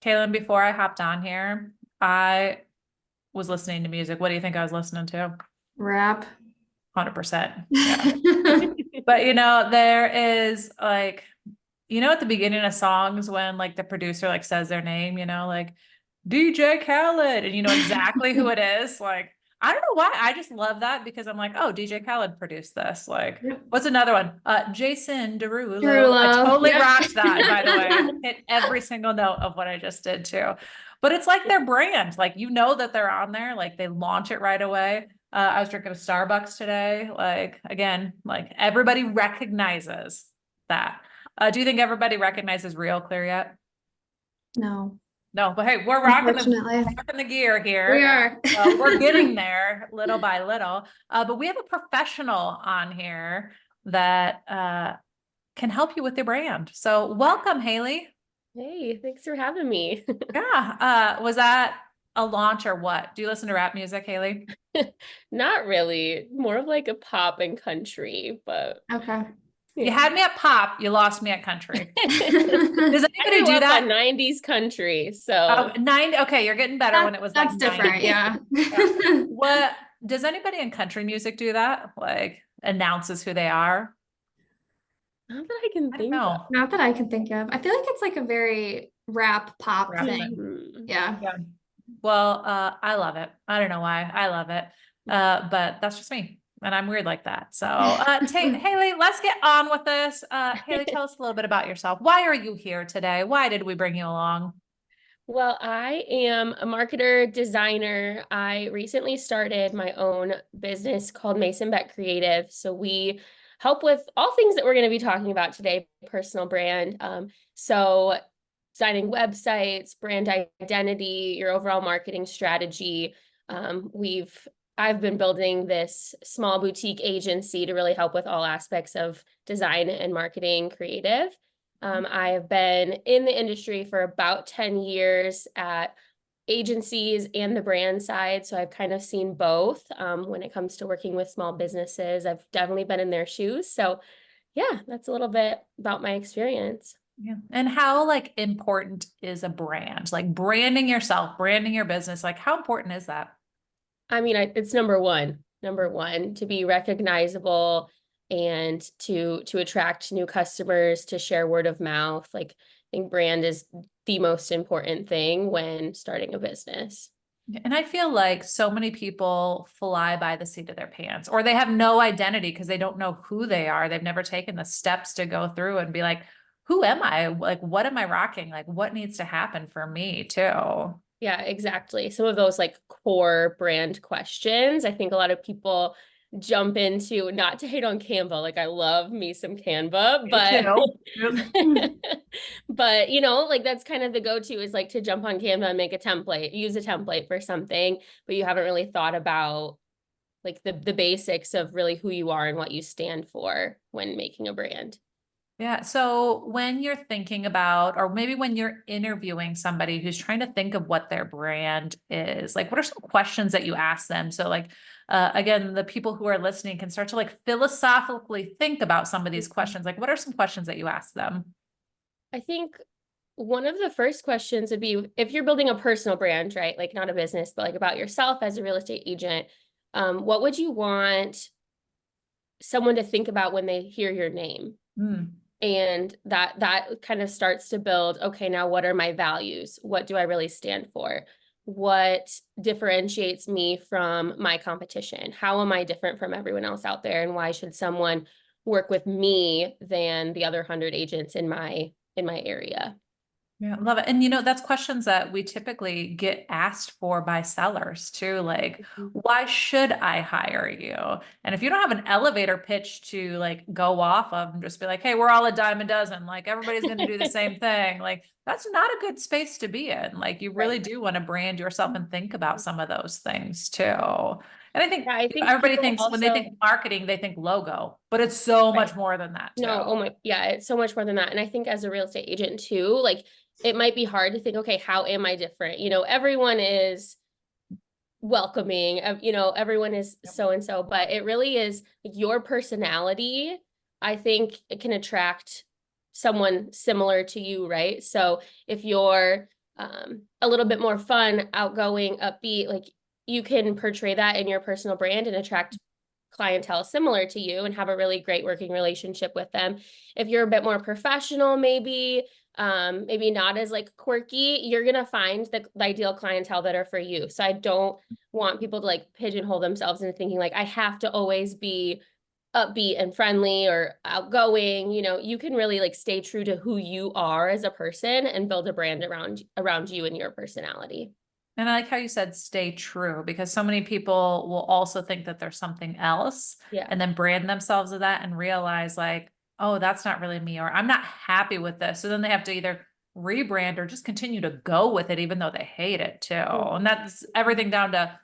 Kaylen, before I hopped on here, I was listening to music. What do you think I was listening to? Rap. 100%. Yeah. But there is like, at the beginning of songs when like the producer like says their name, like DJ Khaled, and you know exactly who it is. Like, I don't know why. I just love that because I'm like, oh, DJ Khaled produced this. Like, Yep. what's another one? Jason Derulo. I Derulo. totally Yep. rocked that, by the way. Hit every single note of what I just did too. But it's like their brand. Like, you know that they're on there. Like, they launch it right away. I was drinking a Starbucks today. Like, again, like everybody recognizes that. Do you think everybody recognizes RealClear yet? No, No, but hey, we're unfortunately. rocking the gear We here. are. We're getting there little by little. But we have a professional on here that can help you with your brand. So welcome, Haylee. Hey, thanks for having me. Yeah. Was that a launch or what? Do you listen to rap music, Haylee? Not really, more of like a pop and country, but Okay. You yeah. had me at pop, you lost me at country. Does I anybody grew do up that? on 90s country, so 90. Okay, you're getting better when it was like That's 90. different, yeah. Yeah. What does anybody in country music do that? Like announces who they are? not that I can I don't think of. know. Not that I can think of. I feel like it's like a very rap pop Rap thing. thing. Mhm. Yeah. Yeah. Well, I love it. I don't know why. I love it. But that's just me. And I'm weird like that. So, Haley, let's get on with this. Haley, tell us a little bit about yourself. Why are you here today? Why did we bring you along? Well, I am a marketer, designer. I recently started my own business called MasonBeck Creative. So we help with all things that we're going to be talking about today, personal brand. So designing websites, brand identity, your overall marketing strategy. I've been building this small boutique agency to really help with all aspects of design and marketing creative. I have been in the industry for about 10 years at agencies and the brand side. So I've kind of seen both when it comes to working with small businesses. I've definitely been in their shoes. So yeah, that's a little bit about my experience. Yeah. And how like important is a brand? Like branding yourself, branding your business, like how important is that? I mean, it's number one, to be recognizable and to attract new customers, to share word of mouth. Like, I think brand is the most important thing when starting a business. And I feel like so many people fly by the seat of their pants, or they have no identity because they don't know who they are. They've never taken the steps to go through and be like, who am I? Like, what am I rocking? Like, what needs to happen for me too? Yeah, exactly. Some of those like core brand questions, I think a lot of people jump into, not to hate on Canva, like I love me some Canva, Me but too. Yep. but like that's kind of the go-to is like to jump on Canva and make a template, use a template for something, but you haven't really thought about like the basics of really who you are and what you stand for when making a brand. Yeah. So when you're thinking about, or maybe when you're interviewing somebody who's trying to think of what their brand is, like what are some questions that you ask them? So like, again, the people who are listening can start to like philosophically think about some of these questions. Like, what are some questions that you ask them? I think one of the first questions would be if you're building a personal brand, right? Like not a business, but like about yourself as a real estate agent, what would you want someone to think about when they hear your name? Hmm. And that kind of starts to build, okay, now what are my values? What do I really stand for? What differentiates me from my competition? How am I different from everyone else out there? And why should someone work with me than the other 100 agents in my area? Yeah, love it. And that's questions that we typically get asked for by sellers too. Like, why should I hire you? And if you don't have an elevator pitch to like go off of and just be like, hey, we're all a dime a dozen, like everybody's going to do the same thing. Like, that's not a good space to be in. Like, you really Right. do want to brand yourself and think about some of those things too. And I think Yeah, I think everybody people thinks when they also, think marketing, they think logo, but it's so right. much more than that No, too. oh my, yeah, it's so much more than that. And I think as a real estate agent too, like it might be hard to think, okay, how am I different? Everyone is welcoming, everyone is so and so, but it really is your personality. I think it can attract someone similar to you, right? So if you're a little bit more fun, outgoing, upbeat, like you can portray that in your personal brand and attract clientele similar to you and have a really great working relationship with them. If you're a bit more professional, maybe not as like quirky, you're gonna find the ideal clientele that are for you. So I don't want people to like pigeonhole themselves into thinking like I have to always be upbeat and friendly or outgoing. You can really like stay true to who you are as a person and build a brand around you and your personality. And I like how you said stay true, because so many people will also think that there's something else Yeah. and then brand themselves with that and realize like, oh, that's not really me, or I'm not happy with this. So then they have to either rebrand or just continue to go with it, even though they hate it too. And that's everything down to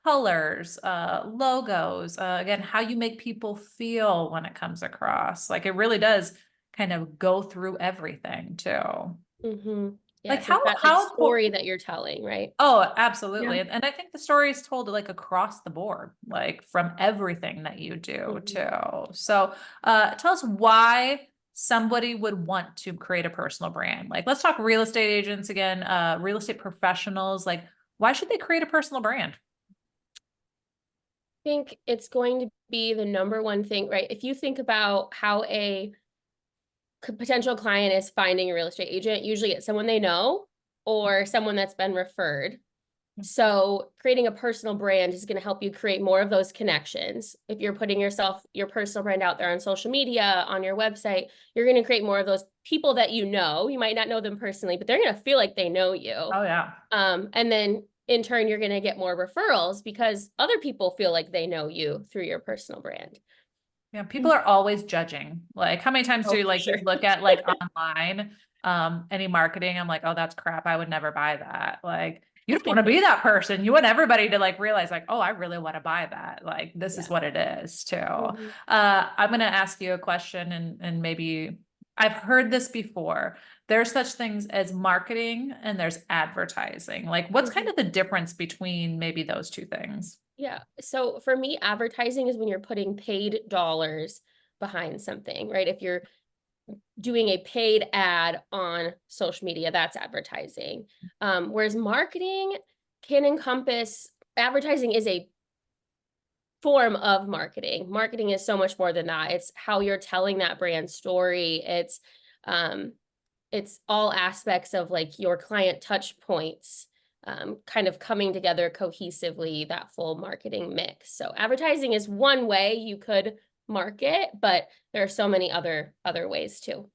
colors, logos, again, how you make people feel when it comes across. Like it really does kind of go through everything too. Mm-hmm. Yeah, Like it's like that like how story that you're telling, right? Oh, absolutely. Yeah. And I think the story is told like across the board, like from everything that you do Mhm. too. So tell us why somebody would want to create a personal brand. Like let's talk real estate agents again, real estate professionals. Like why should they create a personal brand? I think it's going to be the number one thing, right? If you think about how a potential client is finding a real estate agent, usually it's someone they know or someone that's been referred. So creating a personal brand is going to help you create more of those connections. If you're putting your personal brand out there on social media, on your website, you're going to create more of those people that you know. You might not know them personally, but they're going to feel like they know you. Oh yeah. And then in turn, you're going to get more referrals because other people feel like they know you through your personal brand. Yeah, people are always judging. Like how many times Oh, do you for like sure. you look at like online any marketing, I'm like, oh, that's crap. I would never buy that. Like you don't want to be that person. You want everybody to like realize like, oh, I really want to buy that. Like this is Yeah. what it is too. Mhm. I'm gonna ask you a question and maybe I've heard this before. There's such things as marketing and there's advertising. Like what's kind Mhm. of the difference between maybe those two things? Yeah. So for me, advertising is when you're putting paid dollars behind something, right? If you're doing a paid ad on social media, that's advertising. Whereas marketing can encompass advertising is a form of marketing. Marketing is so much more than that. It's how you're telling that brand story. Um, it's all aspects of like your client touch points, kind of coming together cohesively, that full marketing mix. So advertising is one way you could market, but there are so many other ways too.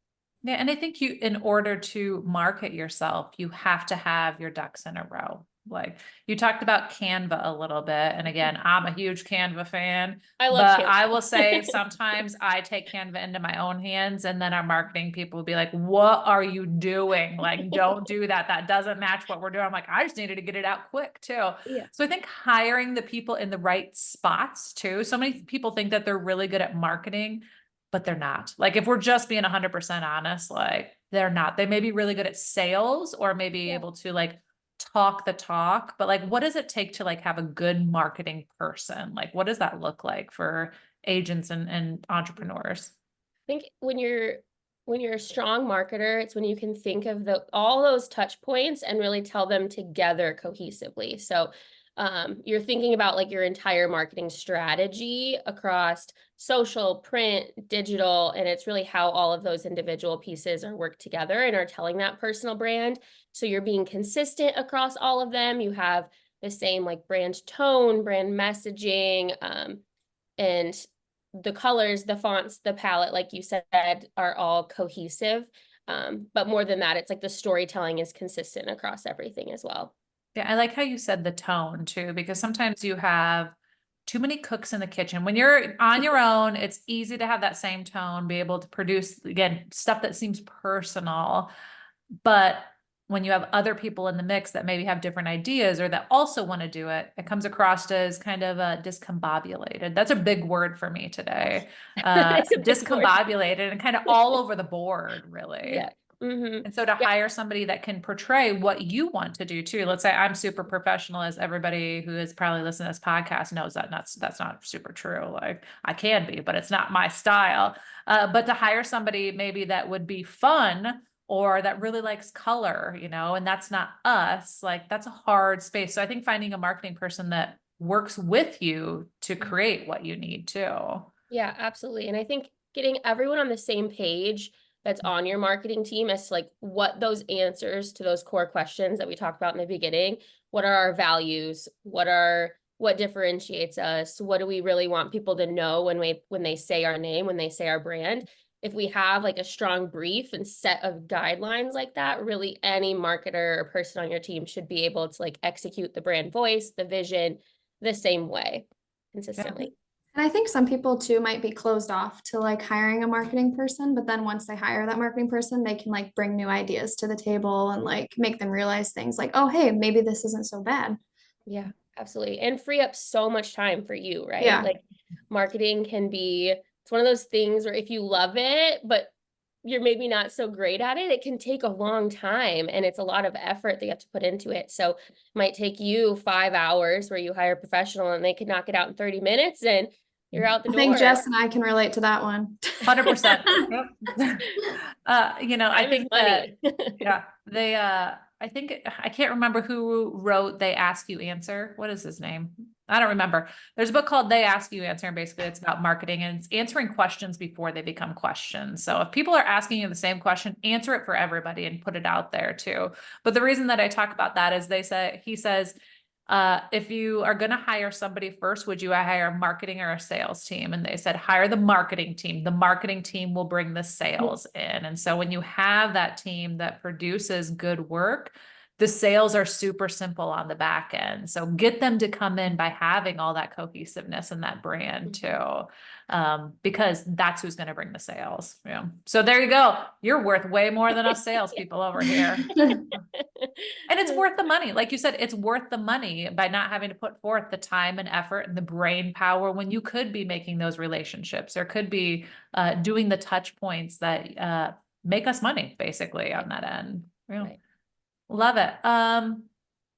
Yeah, and I think you, in order to market yourself, you have to have your ducks in a row. Like you talked about Canva a little bit. And again, I'm a huge Canva fan, I love but I will say Canva. sometimes I take Canva into my own hands and then our marketing people will be like, what are you doing? Like, don't do that. That doesn't match what we're doing. I'm like, I just needed to get it out quick too. Yeah. So I think hiring the people in the right spots too. So many people think that they're really good at marketing, but they're not. Like if we're just being 100% honest, like they're not. They may be really good at sales or maybe Yeah. able to like talk the talk, but like what does it take to like have a good marketing person? Like what does that look like for agents and entrepreneurs? I think when you're a strong marketer, it's when you can think of all those touch points and really tell them together cohesively. So you're thinking about like your entire marketing strategy across social, print, digital, and it's really how all of those individual pieces are worked together and are telling that personal brand. So you're being consistent across all of them. You have the same like brand tone, brand messaging, and the colors, the fonts, the palette, like you said, are all cohesive. But more than that, it's like the storytelling is consistent across everything as well. Yeah, I like how you said the tone too, because sometimes you have too many cooks in the kitchen. When you're on your own, it's easy to have that same tone, be able to produce, again, stuff that seems personal. But when you have other people in the mix that maybe have different ideas or that also want to do it, it comes across as kind of discombobulated. That's a big word for me today. It's a big word. Discombobulated and kind of all over the board, really. Yeah. Mm-hmm. And so to Yeah. hire somebody that can portray what you want to do too. Let's say I'm super professional, as everybody who is probably listening to this podcast knows that that's not super true. Like I can be, but it's not my style. But to hire somebody maybe that would be fun or that really likes color, you know, and that's not us. Like that's a hard space. So I think finding a marketing person that works with you to create what you need too. Yeah, absolutely. And I think getting everyone on the same page that's on your marketing team as to like what those answers to those core questions that we talked about in the beginning, what are our values? What differentiates us? What do we really want people to know when they say our name, when they say our brand? If we have like a strong brief and set of guidelines like that, really any marketer or person on your team should be able to like execute the brand voice, the vision the same way consistently. And I think some people too might be closed off to like hiring a marketing person, but then once they hire that marketing person, they can like bring new ideas to the table and like make them realize things like, oh, hey, maybe this isn't so bad. Yeah, absolutely. And free up so much time for you, right? Yeah. Like marketing can be, it's one of those things where if you love it, but you're maybe not so great at it, it can take a long time and it's a lot of effort that you have to put into it. So it might take you 5 hours where you hire a professional and they can knock it out in 30 minutes and you're out the I door. think Jess and I can relate to that one. 100%. You know, I think that, yeah, they, I think, I can't remember who wrote They Ask You Answer. What is his name? I don't remember. There's a book called They Ask You Answer, and basically it's about marketing and it's answering questions before they become questions. So if people are asking you the same question, answer it for everybody and put it out there too. But the reason that I talk about that is he says, if you are going to hire somebody first, would you hire a marketing or a sales team? And they said, hire the marketing team. The marketing team will bring the sales in. And so when you have that team that produces good work, the sales are super simple on the back end. So get them to come in by having all that cohesiveness and that brand too. Because that's who's going to bring the sales. Yeah. So there you go. You're worth way more than us salespeople over here. And it's worth the money. Like you said, it's worth the money by not having to put forth the time and effort and the brain power when you could be making those relationships or could be doing the touch points that make us money basically on that end. Yeah. Right. Love it.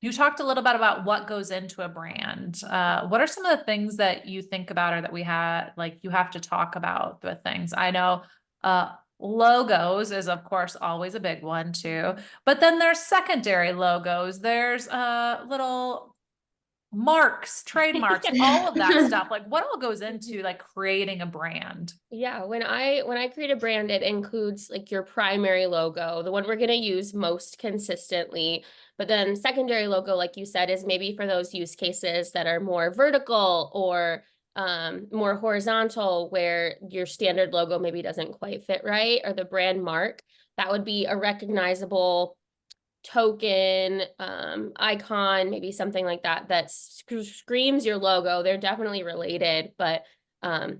You talked a little bit about what goes into a brand. What are some of the things that you think about or that we have, like you have to talk about with things? I know, logos is of course always a big one too, but then there's secondary logos. There's, little marks, trademarks, all of that stuff. Like what all goes into like creating a brand? Yeah, when I create a brand, it includes like your primary logo, the one we're going to use most consistently. But then secondary logo, like you said, is maybe for those use cases that are more vertical or more horizontal, where your standard logo maybe doesn't quite fit right, or the brand mark. That would be a recognizable token, icon, maybe something like that, that screams your logo. They're definitely related, but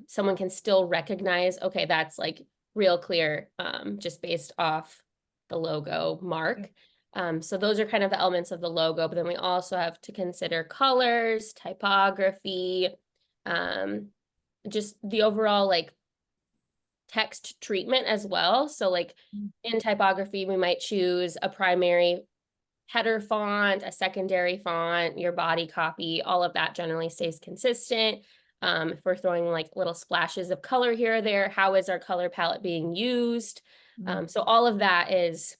someone can still recognize, okay, that's like RealClear, just based off the logo mark. So those are kind of the elements of the logo, but then we also have to consider colors, typography, just the overall like text treatment as well. So like in typography, we might choose a primary header font, a secondary font, your body copy, all of that generally stays consistent. If we're throwing like little splashes of color here or there, how is our color palette being used? So all of that is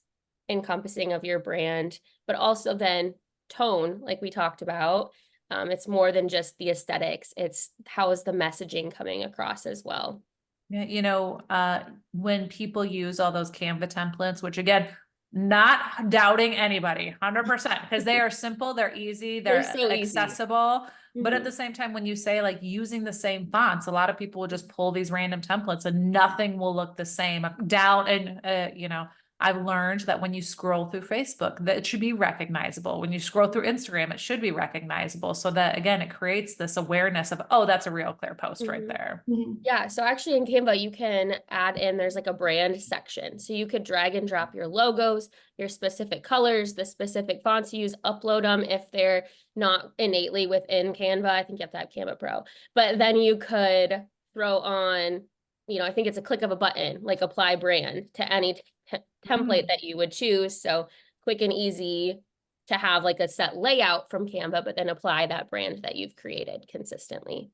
encompassing of your brand, but also then tone, like we talked about. It's more than just the aesthetics. It's how is the messaging coming across as well. Yeah, you know, when people use all those Canva templates, which again, not doubting anybody, 100%, because they are simple, they're easy, they're so accessible. But at Mhm. the same time, when you say like using the same fonts, a lot of people will just pull these random templates and nothing will look the same down. And, you know, I've learned that when you scroll through Facebook, that it should be recognizable. When you scroll through Instagram, it should be recognizable. So that again, it creates this awareness of, oh, that's a RealClear post right there. Yeah, so actually in Canva, you can add in, there's like a brand section. So you could drag and drop your logos, your specific colors, the specific fonts you use, upload them if they're not innately within Canva. I think you have to have Canva Pro. But then you could throw on, you know, I think it's a click of a button, like apply brand to any template that you would choose. So quick and easy to have like a set layout from Canva, but then apply that brand that you've created consistently.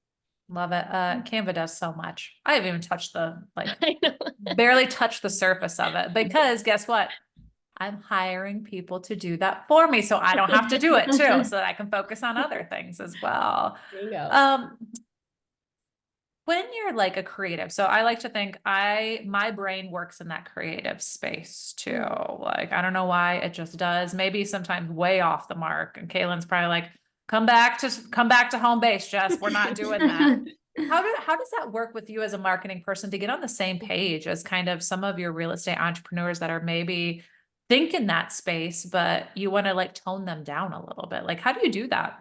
Love it. Canva does so much. I haven't even touched the, like, I know. barely touched the surface of it because guess what? I'm hiring people to do that for me so I don't have to do it too, so that I can focus on other things as well. There you go. When you're like a creative, so I like to think my brain works in that creative space too. Like, I don't know why, it just does. Maybe sometimes way off the mark. And Kaylen's probably like, come back to home base, Jess. We're not doing that. How does that work with you as a marketing person to get on the same page as kind of some of your real estate entrepreneurs that are maybe think in that space, but you want to like tone them down a little bit? Like, how do you do that?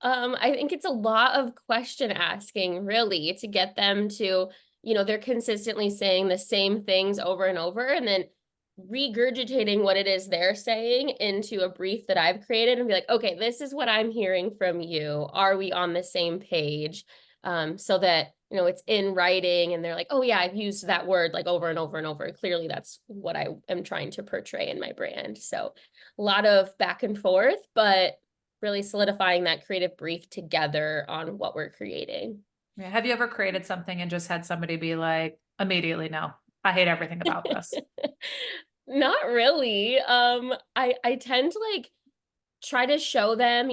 I think it's a lot of question asking, really, to get them to, they're consistently saying the same things over and over, and then regurgitating what it is they're saying into a brief that I've created and be like, okay, this is what I'm hearing from you. Are we on the same page? So that, it's in writing and they're like, oh yeah, I've used that word like over and over and over. Clearly that's what I am trying to portray in my brand. So a lot of back and forth, but really solidifying that creative brief together on what we're creating. Yeah. Have you ever created something and just had somebody be like, immediately, no, I hate everything about this? Not really. I tend to like try to show them,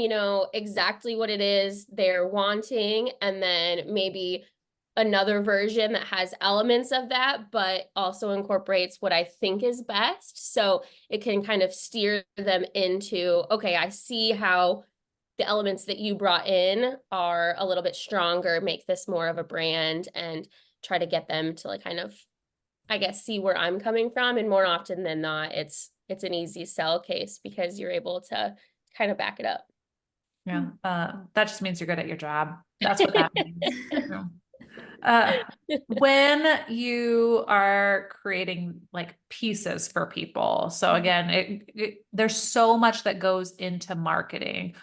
exactly what it is they're wanting, and then maybe another version that has elements of that, but also incorporates what I think is best. So it can kind of steer them into, okay, I see how the elements that you brought in are a little bit stronger, make this more of a brand, and try to get them to like kind of, I guess, see where I'm coming from. And more often than not, it's an easy sell case because you're able to kind of back it up. Yeah. That just means you're good at your job. That's what that means. When you are creating like pieces for people, so again, there's so much that goes into marketing.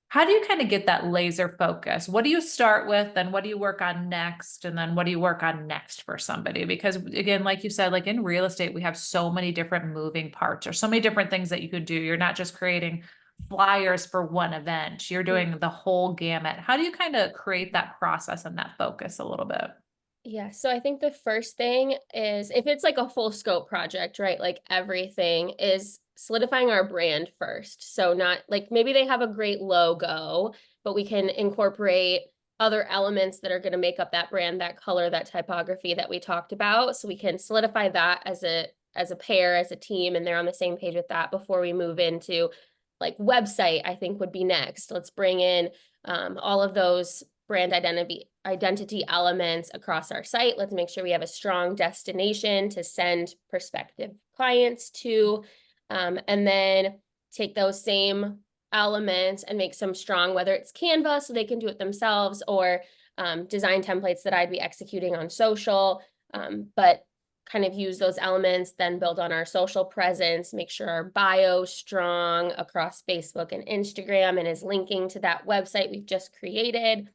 How do you kind of get that laser focus? What do you start with? Then what do you work on next? And then what do you work on next for somebody? Because again, like you said, like in real estate, we have so many different moving parts or so many different things that you could do. You're not just creating flyers for one event. You're doing the whole gamut. How do you kind of create that process and that focus a little bit? Yeah, so I think the first thing is, if it's like a full scope project, right? Like everything is solidifying our brand first. So not like, maybe they have a great logo, but we can incorporate other elements that are going to make up that brand, that color, that typography that we talked about. So we can solidify that as a pair, as a team, and they're on the same page with that before we move into like website, I think would be next. Let's bring in all of those brand identity elements across our site. Let's make sure we have a strong destination to send prospective clients to, and then take those same elements and make some strong, whether it's Canva so they can do it themselves, or design templates that I'd be executing on social, but kind of use those elements, then build on our social presence, make sure our bio is strong across Facebook and Instagram and is linking to that website we've just created.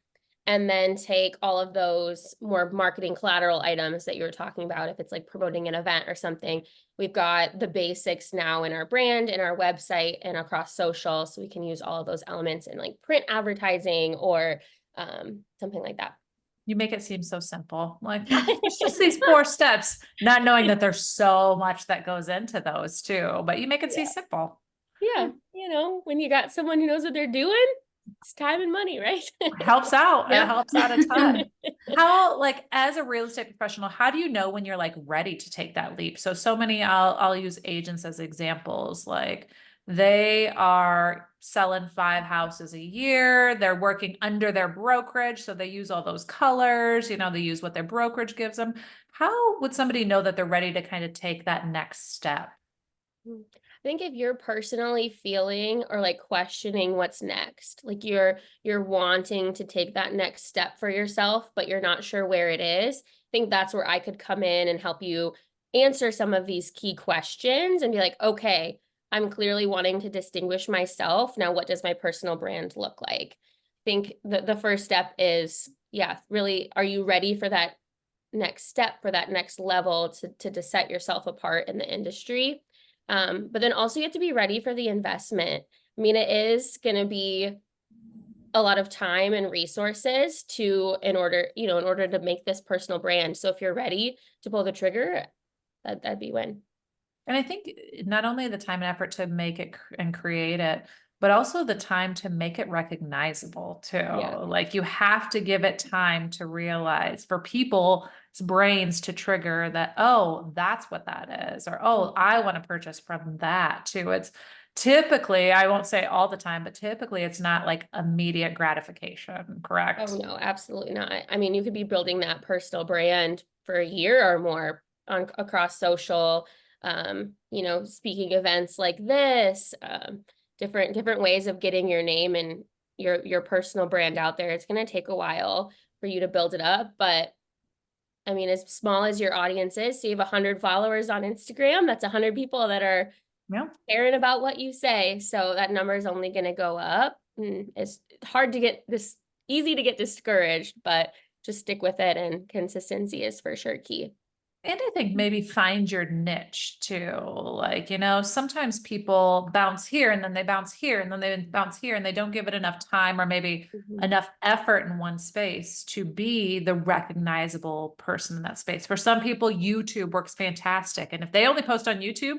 And then take all of those more marketing collateral items that you were talking about. If it's like promoting an event or something, we've got the basics now in our brand, in our website, and across social. So we can use all of those elements in like print advertising or something like that. You make it seem so simple. Like it's just these 4 steps, not knowing that there's so much that goes into those too, but you make it seem simple. Yeah. When you got someone who knows what they're doing, it's time and money, right? Helps out. Yeah. It helps out a ton. How, like, as a real estate professional, how do you know when you're like ready to take that leap? So many, I'll use agents as examples. Like they are selling 5 houses a year. They're working under their brokerage. So they use all those colors, they use what their brokerage gives them. How would somebody know that they're ready to kind of take that next step? I think if you're personally feeling or like questioning what's next, like you're wanting to take that next step for yourself, but you're not sure where it is, I think that's where I could come in and help you answer some of these key questions and be like, okay, I'm clearly wanting to distinguish myself. Now, what does my personal brand look like? I think the first step is, really, are you ready for that next step, for that next level to set yourself apart in the industry? But then also you have to be ready for the investment. I mean, it is going to be a lot of time and resources in order to make this personal brand. So if you're ready to pull the trigger, that'd be when. And I think not only the time and effort to make it and create it, but also the time to make it recognizable too. Yeah. Like you have to give it time to realize for people's brains to trigger that, oh, that's what that is, or oh, I want to purchase from that too. It's typically, I won't say all the time, but typically it's not like immediate gratification, correct? Oh, no, absolutely not. I mean, you could be building that personal brand for a year or more on across social, speaking events like this, different ways of getting your name and your personal brand out there. It's going to take a while for you to build it up, but I mean, as small as your audience is, so you have 100 followers on Instagram, that's 100 people that are caring about what you say. So that number is only going to go up. It's hard to get this, easy to get discouraged, but just stick with it, and consistency is for sure key. And I think maybe find your niche too. Like, sometimes people bounce here and then they bounce here and then they bounce here and they don't give it enough time or maybe enough effort in one space to be the recognizable person in that space. For some people, YouTube works fantastic. And if they only post on YouTube,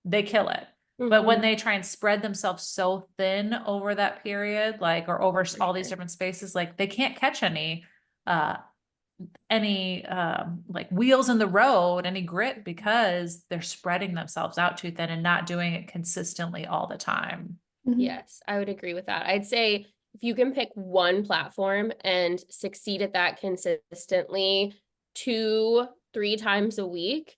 they kill it. But when they try and spread themselves so thin over that period, like, or over all these different spaces, like they can't catch any like wheels in the road, any grit, because they're spreading themselves out too thin and not doing it consistently all the time. Yes, I would agree with that. I'd say if you can pick one platform and succeed at that consistently 2-3 times a week,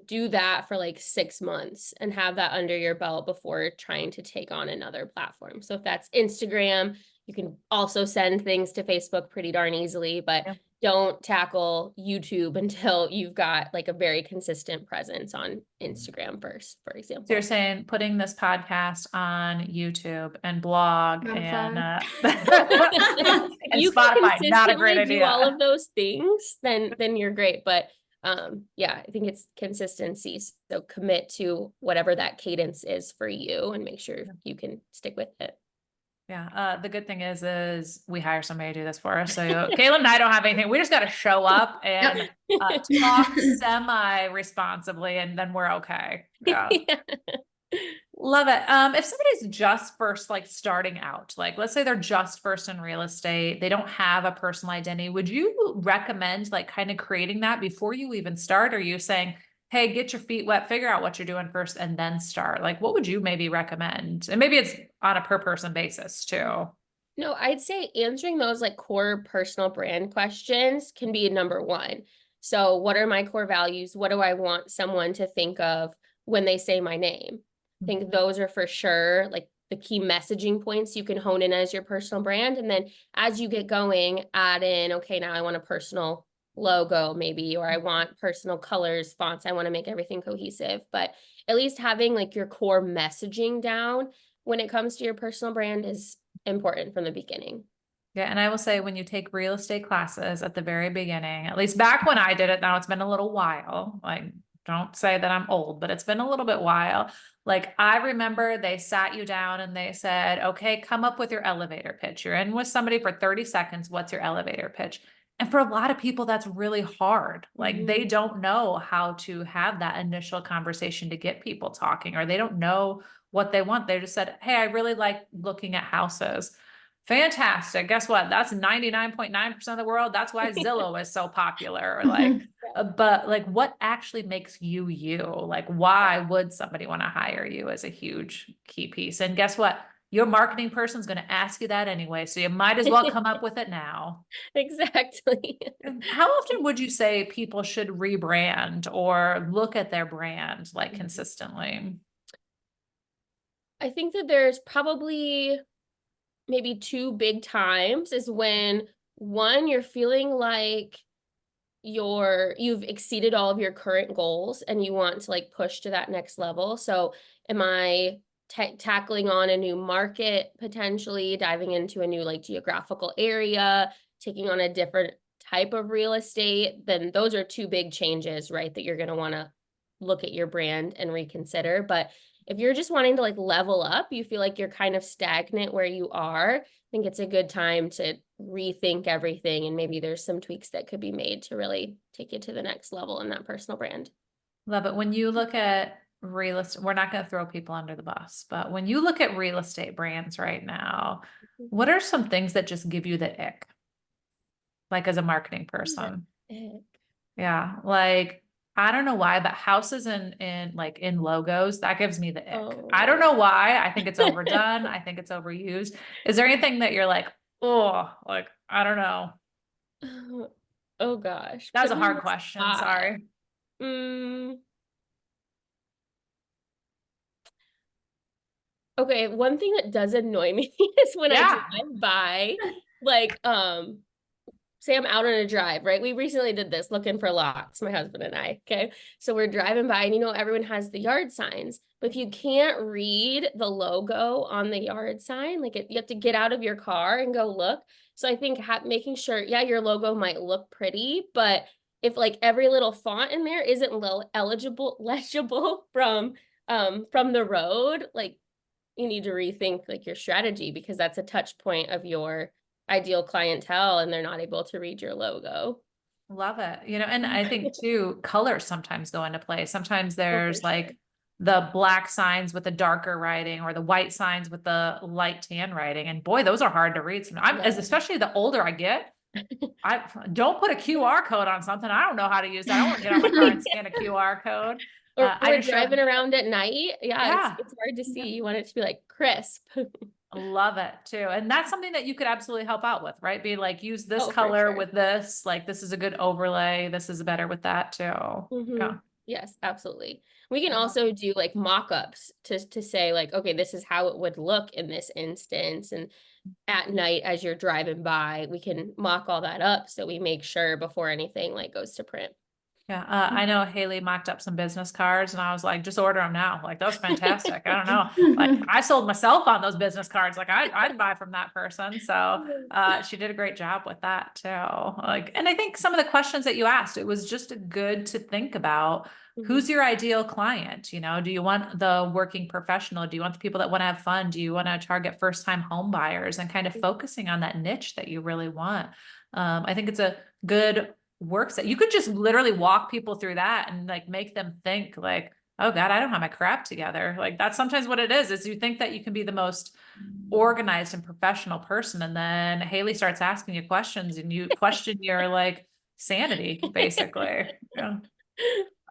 do that for like 6 months and have that under your belt before trying to take on another platform. So if that's Instagram, you can also send things to Facebook pretty darn easily, but don't tackle YouTube until you've got like a very consistent presence on Instagram first, for example. So you're saying putting this podcast on YouTube and blog and you Spotify, not a great do idea. all of those things, then you're great. But yeah, I think it's consistency. So commit to whatever that cadence is for you and make sure you can stick with it. Yeah. The good thing is we hire somebody to do this for us. So Kaylen and I don't have anything. We just got to show up and talk semi-responsibly, and then we're okay. Yeah. Love it. If somebody's just first, like starting out, like let's say they're just first in real estate, they don't have a personal identity. Would you recommend like kind of creating that before you even start? Or are you saying, hey, get your feet wet, figure out what you're doing first and then start? Like, what would you maybe recommend? And maybe it's on a per person basis too. No, I'd say answering those like core personal brand questions can be number one. So what are my core values? What do I want someone to think of when they say my name? I think those are for sure like the key messaging points you can hone in as your personal brand. And then as you get going, add in, okay, now I want a personal logo maybe, or I want personal colors, fonts. I want to make everything cohesive, but at least having like your core messaging down when it comes to your personal brand is important from the beginning. Yeah. And I will say when you take real estate classes at the very beginning, at least back when I did it, now it's been a little while, like don't say that I'm old, but it's been a little bit while. Like I remember they sat you down and they said, okay, come up with your elevator pitch. You're in with somebody for 30 seconds. What's your elevator pitch? And for a lot of people, that's really hard. Like they don't know how to have that initial conversation to get people talking, or they don't know what they want. They just said, hey, I really like looking at houses. Fantastic. Guess what? That's 99.9% of the world. That's why Zillow is so popular. Or like, but like what actually makes you you? Like, why would somebody want to hire you is a huge key piece. And guess what? Your marketing person is going to ask you that anyway. So you might as well come up with it now. Exactly. How often would you say people should rebrand or look at their brand like consistently? I think that there's probably maybe 2 big times is when one, you're feeling like you've exceeded all of your current goals and you want to like push to that next level. So am I tackling on a new market, potentially diving into a new like geographical area, taking on a different type of real estate? Then those are 2 big changes, right? That you're going to want to look at your brand and reconsider. But if you're just wanting to like level up, you feel like you're kind of stagnant where you are, I think it's a good time to rethink everything. And maybe there's some tweaks that could be made to really take you to the next level in that personal brand. Love it. When you look at real estate, we're not going to throw people under the bus, but when you look at real estate brands right now, what are some things that just give you the ick? Like as a marketing person? Yeah. Like, I don't know why, but houses in logos, that gives me the ick. I don't Oh. know why. I think it's overdone. I think it's overused. Is there anything that you're like, oh, like, I don't know. Oh gosh. That was Put a me on hard the question. spot. Sorry. Mm, okay, one thing that does annoy me is when I Yeah. drive by, like, say I'm out on a drive, right? We recently did this looking for lots, my husband and I. Okay. So we're driving by, and everyone has the yard signs, but if you can't read the logo on the yard sign, like you have to get out of your car and go look. So I think making sure, yeah, your logo might look pretty, but if like every little font in there isn't legible from the road, like you need to rethink like your strategy, because that's a touch point of your ideal clientele and they're not able to read your logo. Love it. And I think too, colors sometimes go into play. Sometimes Oh, for there's sure. like the black signs with the darker writing or the white signs with the light tan writing. And boy, those are hard to read. Yeah. Especially the older I get, I don't put a QR code on something. I don't know how to use that. I want to get out my car and scan a QR code. Or I we're just showed, driving around at night. Yeah, yeah. it's hard to see. You want it to be like crisp. Love it too. And that's something that you could absolutely help out with, right? Be like, use this Oh, for color sure. with this, like this is a good overlay. This is better with that too. Yeah. Yes, absolutely. We can also do like mock-ups to say like, okay, this is how it would look in this instance. And at night as you're driving by, we can mock all that up so we make sure before anything like goes to print. Yeah, I know Haley mocked up some business cards and I was like, just order them now. Like, that was fantastic. I don't know. Like, I sold myself on those business cards. Like, I'd buy from that person. So, she did a great job with that too. Like, and I think some of the questions that you asked, it was just good to think about. Who's your ideal client? Do you want the working professional? Do you want the people that want to have fun? Do you want to target first-time home buyers and kind of focusing on that niche that you really want? I think it's a good works that you could just literally walk people through that and like make them think like, oh God, I don't have my crap together. Like that's sometimes what it is you think that you can be the most organized and professional person. And then Haley starts asking you questions and you question your like sanity, basically. Yeah.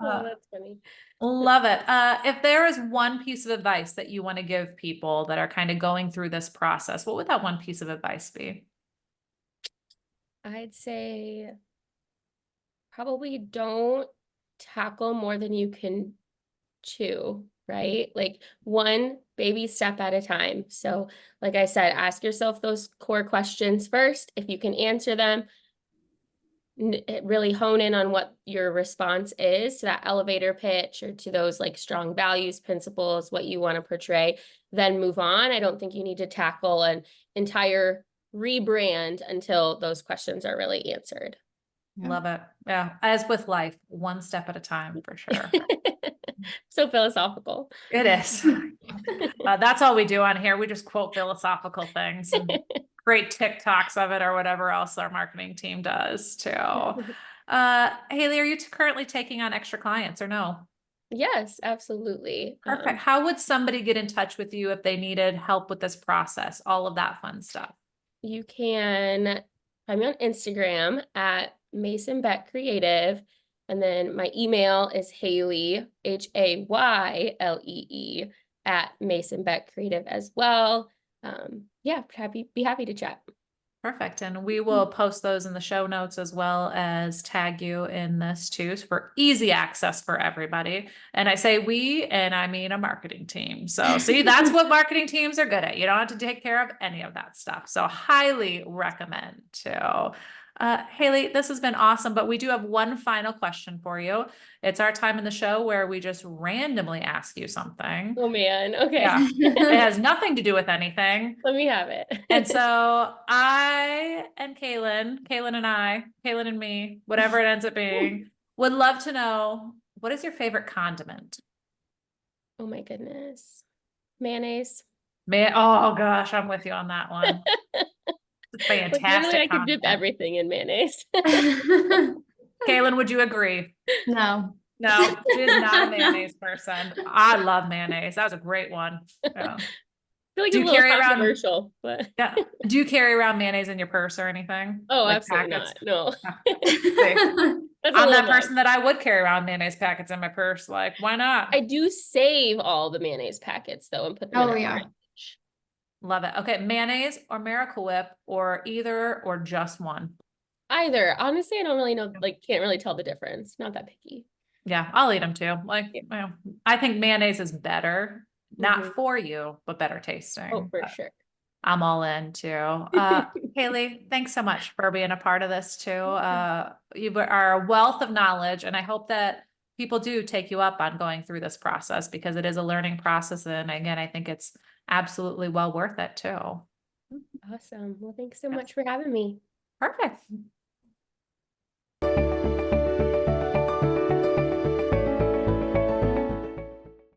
Oh, that's funny. Love it. If there is one piece of advice that you want to give people that are kind of going through this process, what would that one piece of advice be? I'd say probably don't tackle more than you can chew, right? Like one baby step at a time. So, like I said, ask yourself those core questions first. If you can answer them, really hone in on what your response is to that elevator pitch or to those like strong values, principles, what you want to portray, then move on. I don't think you need to tackle an entire rebrand until those questions are really answered. Love it. Yeah. As with life, one step at a time for sure. So philosophical. It is. That's all we do on here. We just quote philosophical things and great TikToks of it or whatever else our marketing team does too. Haley, are you currently taking on extra clients or no? Yes, absolutely. Perfect. How would somebody get in touch with you if they needed help with this process? All of that fun stuff. You can find me on Instagram at MasonBeck Creative. And then my email is Haylee, Haylee, at MasonBeck Creative as well. Yeah, be happy to chat. Perfect. And we will post those in the show notes as well as tag you in this too for easy access for everybody. And I say we, and I mean a marketing team. So see, that's what marketing teams are good at. You don't have to take care of any of that stuff. So highly recommend too. Haley, this has been awesome, but we do have one final question for you. It's our time in the show where we just randomly ask you something. Oh man. Okay. Yeah. It has nothing to do with anything. Let me have it. And so I and Kaylen and me, whatever it ends up being, would love to know, what is your favorite condiment? Oh my goodness. Mayonnaise. Oh gosh, I'm with you on that one. It's a Like, literally, fantastic I could dip condiment. everything in mayonnaise. Kaylen, would you agree? No. No, she's not a mayonnaise person. I love mayonnaise. That was a great one. Yeah. I feel like Do it's you a little carry around, controversial, but yeah, do you carry around mayonnaise in your purse or anything? oh, Like absolutely packets? not. No, Ah, see, that's a I'm little that much. person that I would carry around mayonnaise packets in my purse. Like, why not? I do save all the mayonnaise packets though and put them in Oh a yeah. fridge. Love it. Okay, mayonnaise or Miracle Whip or either or just one. Either. Honestly, I don't really know, like, can't really tell the difference. Not that picky. Yeah, I'll eat them too. Like, Yeah. well, I think mayonnaise is better, not Mhm. for you, but better Oh, tasting. for But sure. I'm all in too. Haylee, thanks so much for being a part of this too. You are a wealth of knowledge, and I hope that people do take you up on going through this process because it is a learning process. And again, I think it's absolutely well worth it too. Awesome. Well, thanks so Yes. much for having me. Perfect.